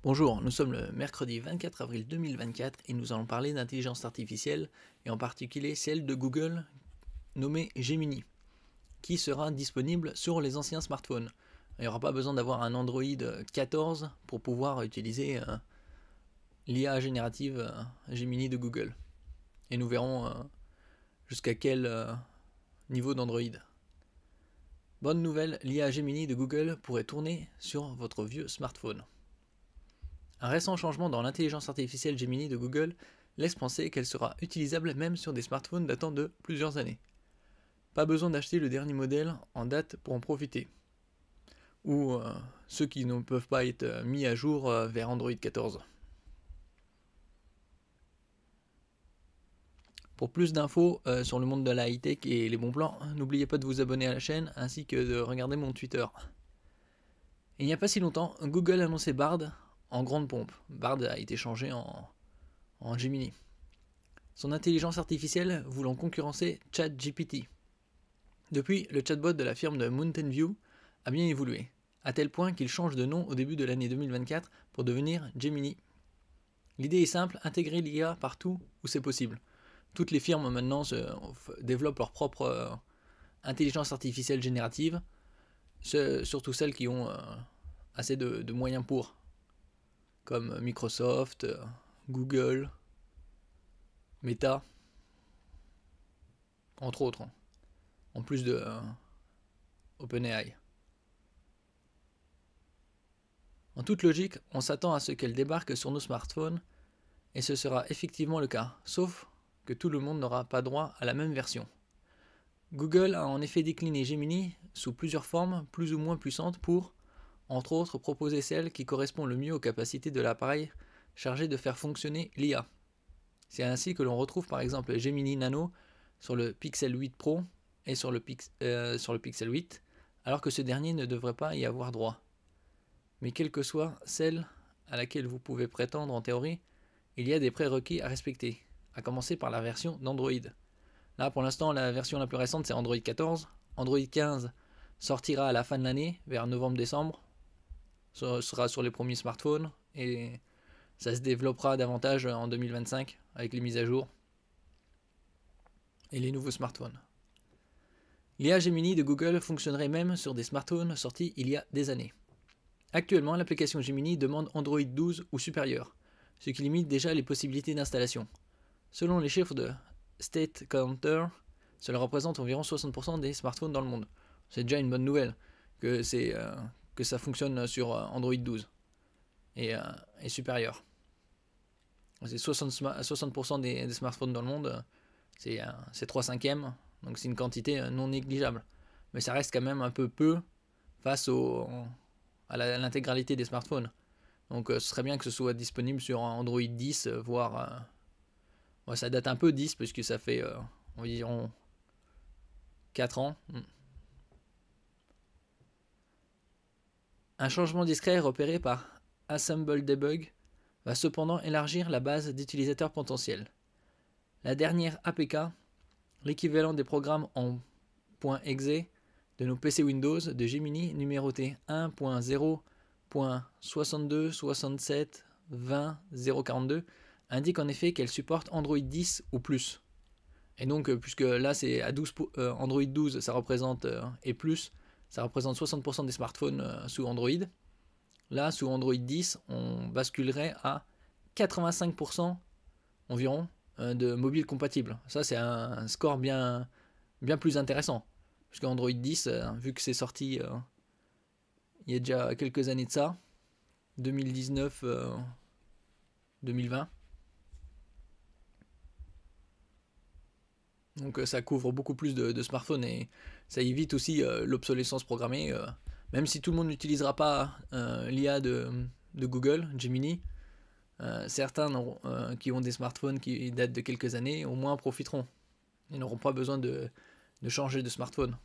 Bonjour, nous sommes le mercredi 24 avril 2024 et nous allons parler d'intelligence artificielle et en particulier celle de Google nommée Gemini qui sera disponible sur les anciens smartphones. Il n'y aura pas besoin d'avoir un Android 14 pour pouvoir utiliser l'IA générative Gemini de Google. Et nous verrons jusqu'à quel niveau d'Android. Bonne nouvelle, l'IA Gemini de Google pourrait tourner sur votre vieux smartphone. Un récent changement dans l'intelligence artificielle Gemini de Google laisse penser qu'elle sera utilisable même sur des smartphones datant de plusieurs années. Pas besoin d'acheter le dernier modèle en date pour en profiter. Ou ceux qui ne peuvent pas être mis à jour vers Android 14. Pour plus d'infos sur le monde de la high-tech et les bons plans, n'oubliez pas de vous abonner à la chaîne ainsi que de regarder mon Twitter. Il n'y a pas si longtemps, Google annonçait Bard en grande pompe. Bard a été changé en Gemini. Son intelligence artificielle voulant concurrencer ChatGPT. Depuis, le chatbot de la firme de Mountain View a bien évolué, à tel point qu'il change de nom au début de l'année 2024 pour devenir Gemini. L'idée est simple, intégrer l'IA partout où c'est possible. Toutes les firmes maintenant développent leur propre intelligence artificielle générative, surtout celles qui ont assez de moyens pour, comme Microsoft, Google, Meta, entre autres, en plus de OpenAI. En toute logique, on s'attend à ce qu'elle débarque sur nos smartphones, et ce sera effectivement le cas, sauf que tout le monde n'aura pas droit à la même version. Google a en effet décliné Gemini sous plusieurs formes plus ou moins puissantes pour, entre autres, proposer celle qui correspond le mieux aux capacités de l'appareil chargé de faire fonctionner l'IA. C'est ainsi que l'on retrouve par exemple Gemini Nano sur le Pixel 8 Pro et sur le Pixel 8, alors que ce dernier ne devrait pas y avoir droit. Mais quelle que soit celle à laquelle vous pouvez prétendre en théorie, il y a des prérequis à respecter, à commencer par la version d'Android. Là pour l'instant la version la plus récente c'est Android 14, Android 15 sortira à la fin de l'année, vers novembre-décembre, ce sera sur les premiers smartphones et ça se développera davantage en 2025 avec les mises à jour et les nouveaux smartphones. L'IA Gemini de Google fonctionnerait même sur des smartphones sortis il y a des années. Actuellement, l'application Gemini demande Android 12 ou supérieur, ce qui limite déjà les possibilités d'installation. Selon les chiffres de State Counter, cela représente environ 60% des smartphones dans le monde. C'est déjà une bonne nouvelle que ça fonctionne sur Android 12 et supérieur. C'est 60% des smartphones dans le monde, c'est 3/5, donc c'est une quantité non négligeable. Mais ça reste quand même un peu peu face à l'intégralité des smartphones. Donc ce serait bien que ce soit disponible sur Android 10, voire... ça date un peu 10, puisque ça fait environ 4 ans. Un changement discret repéré par Assemble Debug va cependant élargir la base d'utilisateurs potentiels. La dernière APK, l'équivalent des programmes en .exe de nos PC Windows de Gemini numéroté 1.0.626720.042 indique en effet qu'elle supporte Android 10 ou plus. Et donc, puisque là c'est à 12, Android 12 ça représente et plus, ça représente 60% des smartphones sous Android. Là, sous Android 10, on basculerait à 85% environ de mobiles compatibles. Ça, c'est un score bien plus intéressant. Parce qu'Android 10, vu que c'est sorti il y a déjà quelques années de ça, 2019-2020, donc ça couvre beaucoup plus de smartphones et ça évite aussi l'obsolescence programmée. Même si tout le monde n'utilisera pas l'IA de Google, Gemini, certains qui ont des smartphones qui datent de quelques années au moins profiteront. Ils n'auront pas besoin de changer de smartphone.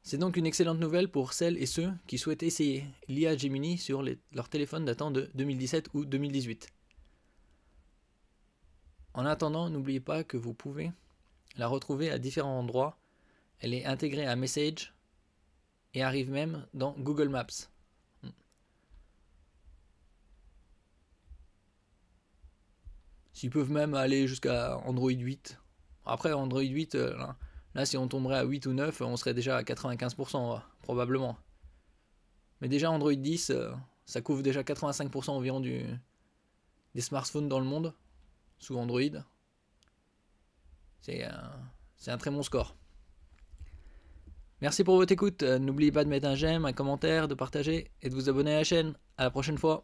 C'est donc une excellente nouvelle pour celles et ceux qui souhaitent essayer l'IA Gemini sur leurs téléphones datant de 2017 ou 2018. En attendant, n'oubliez pas que vous pouvez la retrouver à différents endroits. Elle est intégrée à Message et arrive même dans Google Maps. S'ils peuvent même aller jusqu'à Android 8. Après, Android 8, là, si on tomberait à 8 ou 9, on serait déjà à 95%, probablement. Mais déjà, Android 10, ça couvre déjà 85% environ des smartphones dans le monde, sous Android. C'est un très bon score. Merci pour votre écoute. N'oubliez pas de mettre un j'aime, un commentaire, de partager et de vous abonner à la chaîne. À la prochaine fois.